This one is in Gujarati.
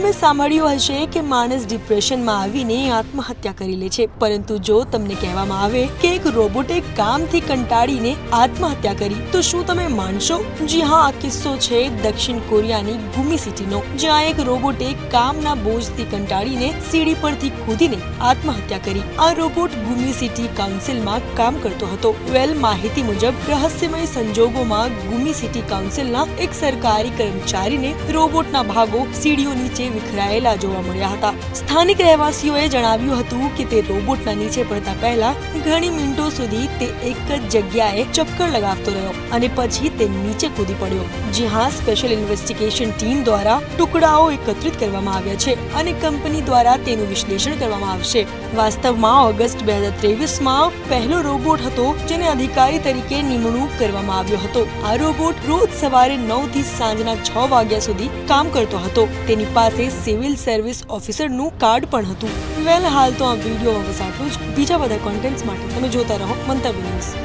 તમે સાંભળ્યું હશે કે માણસ ડિપ્રેશનમાં આવીને આત્મહત્યા કરી લે છે, પરંતુ જો તમને કહેવામાં આવે કે એક રોબોટે કામથી કંટાળીને આત્મહત્યા કરી તો શું તમે માનશો? જી હા, આ કિસ્સો છે દક્ષિણ કોરિયાની ગુમી સિટીનો, જ્યાં એક રોબોટે કામના બોજથી કંટાળીને સીડી પરથી કૂદીને આત્મહત્યા કરી. આ રોબોટ ગુમી સિટી કાઉન્સિલમાં કામ કરતો હતો. માહિતી મુજબ રહસ્યમય સંજોગોમાં ગુમી સિટી કાઉન્સિલના એક સરકારી કર્મચારીને રોબોટના ભાગો સીડીઓ નીચે વિખરાયેલા જોવા મળ્યા હતા. સ્થાનિક રહેવાસીઓએ જણાવ્યું હતું કે તે રોબોટના નીચે પડતા પહેલા ઘણી મિનિટો સુધી તે એક જ જગ્યાએ ચક્કર લગાવતો રહ્યો અને પછી તે નીચે કૂદી પડ્યો. જી હા, સ્પેશિયલ ઇન્વેસ્ટિગેશન ટીમ દ્વારા ટુકડાઓ એકત્રિત કરવામાં આવ્યા છે અને કંપની દ્વારા તેનું વિશ્લેષણ કરવામાં આવશે. વાસ્તવમાં ઓગસ્ટ 2023માં પહેલો રોબોટ હતો જેને અધિકારી તરીકે નિમણૂક કરવામાં આવ્યો હતો. આ રોબોટ રોજ સવારે 9 થી સાંજના 6 વાગ્યા સુધી કામ કરતો હતો. તેની પાસે સિવિલ સર્વિસ ઓફિસરનું કાર્ડ પણ હતું. હાલ તો આ વિડીયોમાં બસ આટલું જ. બીજા બધા કોન્ટેન્ટ્સ માટે તમે જોતા રહો મંતવ્ય ન્યૂઝ.